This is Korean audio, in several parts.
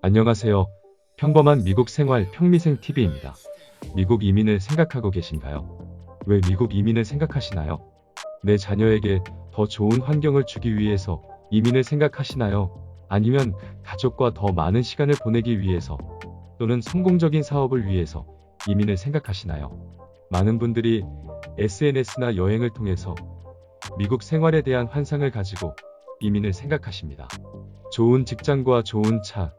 안녕하세요. 평범한 미국 생활 평미생 TV입니다. 미국 이민을 생각하고 계신가요? 왜 미국 이민을 생각하시나요? 내 자녀에게 더 좋은 환경을 주기 위해서 이민을 생각하시나요? 아니면 가족과 더 많은 시간을 보내기 위해서 또는 성공적인 사업을 위해서 이민을 생각하시나요? 많은 분들이 SNS나 여행을 통해서 미국 생활에 대한 환상을 가지고 이민을 생각하십니다. 좋은 직장과 좋은 차,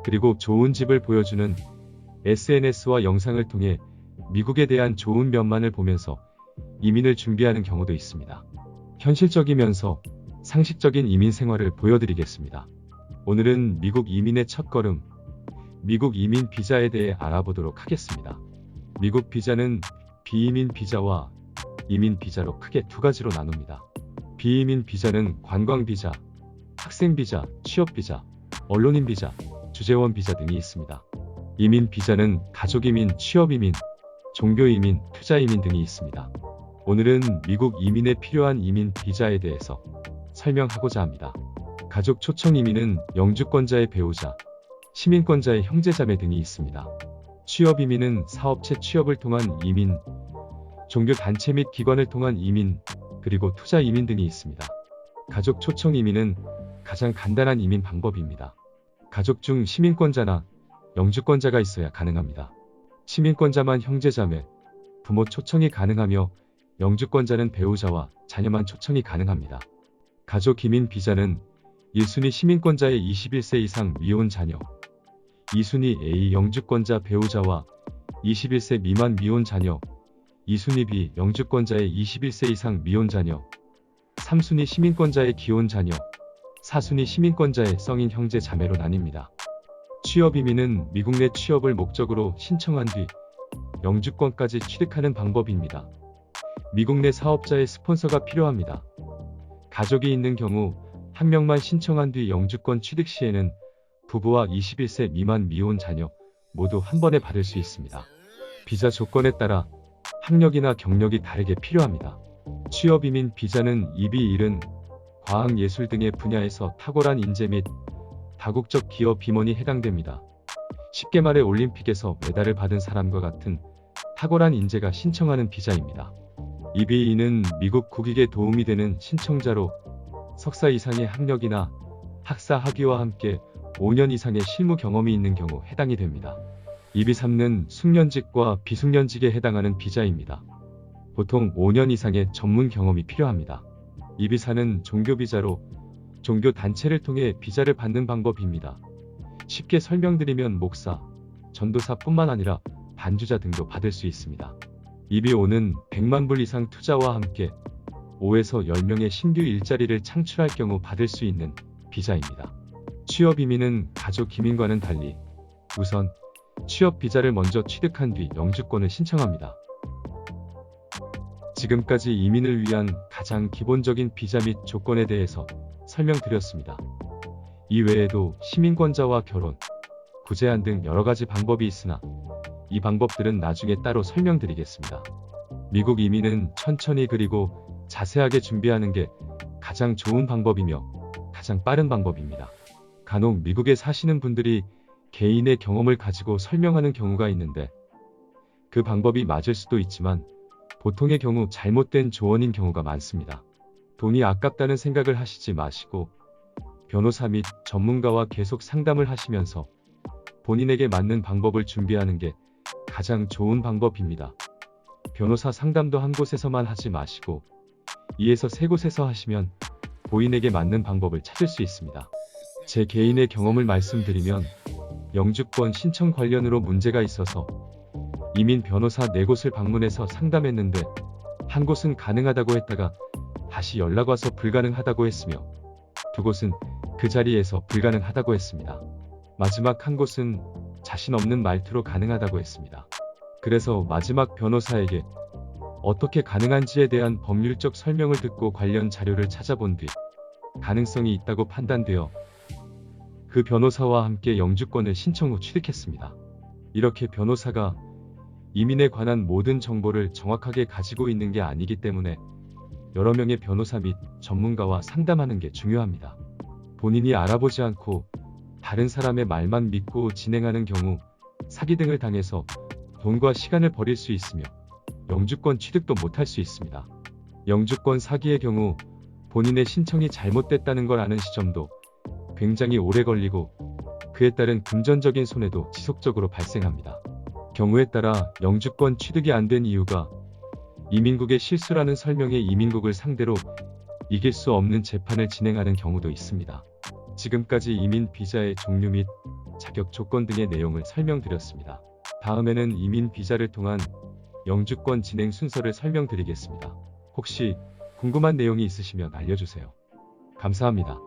그리고 좋은 집을 보여주는 SNS와 영상을 통해 미국에 대한 좋은 면만을 보면서 이민을 준비하는 경우도 있습니다. 현실적이면서 상식적인 이민 생활을 보여드리겠습니다. 오늘은 미국 이민의 첫걸음, 미국 이민 비자에 대해 알아보도록 하겠습니다. 미국 비자는 비이민 비자와 이민 비자로 크게 두 가지로 나눕니다. 비이민 비자는 관광 비자, 학생 비자, 취업 비자, 언론인 비자, 주재원 비자 등이 있습니다. 이민 비자는 가족 이민, 취업 이민, 종교 이민, 투자 이민 등이 있습니다. 오늘은 미국 이민에 필요한 이민 비자에 대해서 설명하고자 합니다. 가족 초청 이민은 영주권자의 배우자, 시민권자의 형제자매 등이 있습니다. 취업 이민은 사업체 취업을 통한 이민, 종교 단체 및 기관을 통한 이민, 그리고 투자 이민 등이 있습니다. 가족 초청 이민은 가장 간단한 이민 방법입니다. 가족 중 시민권자나 영주권자가 있어야 가능합니다. 시민권자만 형제자매, 부모 초청이 가능하며 영주권자는 배우자와 자녀만 초청이 가능합니다. 가족 이민 비자는 1순위 시민권자의 21세 이상 미혼 자녀, 2순위 A 영주권자 배우자와 21세 미만 미혼 자녀, 2순위 B 영주권자의 21세 이상 미혼 자녀, 3순위 시민권자의 기혼 자녀, 4순위 시민권자의 성인 형제 자매로 나뉩니다. 취업 이민은 미국 내 취업을 목적으로 신청한 뒤 영주권까지 취득하는 방법입니다. 미국 내 사업자의 스폰서가 필요합니다. 가족이 있는 경우 한 명만 신청한 뒤 영주권 취득 시에는 부부와 21세 미만 미혼 자녀 모두 한 번에 받을 수 있습니다. 비자 조건에 따라 학력이나 경력이 다르게 필요합니다. 취업 이민 비자는 EB1은 과학, 예술 등의 분야에서 탁월한 인재 및 다국적 기업 임원이 해당됩니다. 쉽게 말해 올림픽에서 메달을 받은 사람과 같은 탁월한 인재가 신청하는 비자입니다. EB2는 미국 국익에 도움이 되는 신청자로 석사 이상의 학력이나 학사 학위와 함께 5년 이상의 실무 경험이 있는 경우 해당이 됩니다. EB3는 숙련직과 비숙련직에 해당하는 비자입니다. 보통 5년 이상의 전문 경험이 필요합니다. EB4는 종교 비자로 종교 단체를 통해 비자를 받는 방법입니다. 쉽게 설명드리면 목사, 전도사뿐만 아니라 반주자 등도 받을 수 있습니다. EB5는 100만 불 이상 투자와 함께 5에서 10명의 신규 일자리를 창출할 경우 받을 수 있는 비자입니다. 취업 이민은 가족 이민과는 달리 우선 취업 비자를 먼저 취득한 뒤 영주권을 신청합니다. 지금까지 이민을 위한 가장 기본적인 비자 및 조건에 대해서 설명드렸습니다. 이외에도 시민권자와 결혼, 구제한 등 여러가지 방법이 있으나 이 방법들은 나중에 따로 설명드리겠습니다. 미국 이민은 천천히 그리고 자세하게 준비하는 게 가장 좋은 방법이며 가장 빠른 방법입니다. 간혹 미국에 사시는 분들이 개인의 경험을 가지고 설명하는 경우가 있는데 그 방법이 맞을 수도 있지만 보통의 경우 잘못된 조언인 경우가 많습니다. 돈이 아깝다는 생각을 하시지 마시고 변호사 및 전문가와 계속 상담을 하시면서 본인에게 맞는 방법을 준비하는 게 가장 좋은 방법입니다. 변호사 상담도 한 곳에서만 하지 마시고 2에서 3곳에서 하시면 본인에게 맞는 방법을 찾을 수 있습니다. 제 개인의 경험을 말씀드리면 영주권 신청 관련으로 문제가 있어서 이민 변호사 4곳을 방문해서 상담했는데 한 곳은 가능하다고 했다가 다시 연락와서 불가능하다고 했으며 2곳은 그 자리에서 불가능하다고 했습니다. 마지막 한 곳은 자신 없는 말투로 가능하다고 했습니다. 그래서 마지막 변호사에게 어떻게 가능한지에 대한 법률적 설명을 듣고 관련 자료를 찾아본 뒤 가능성이 있다고 판단되어 그 변호사와 함께 영주권을 신청 후 취득했습니다. 이렇게 변호사가 이민에 관한 모든 정보를 정확하게 가지고 있는 게 아니기 때문에 여러 명의 변호사 및 전문가와 상담하는 게 중요합니다. 본인이 알아보지 않고 다른 사람의 말만 믿고 진행하는 경우 사기 등을 당해서 돈과 시간을 버릴 수 있으며 영주권 취득도 못할 수 있습니다. 영주권 사기의 경우 본인의 신청이 잘못됐다는 걸 아는 시점도 굉장히 오래 걸리고 그에 따른 금전적인 손해도 지속적으로 발생합니다. 경우에 따라 영주권 취득이 안 된 이유가 이민국의 실수라는 설명에 이민국을 상대로 이길 수 없는 재판을 진행하는 경우도 있습니다. 지금까지 이민 비자의 종류 및 자격 조건 등의 내용을 설명드렸습니다. 다음에는 이민 비자를 통한 영주권 진행 순서를 설명드리겠습니다. 혹시 궁금한 내용이 있으시면 알려주세요. 감사합니다.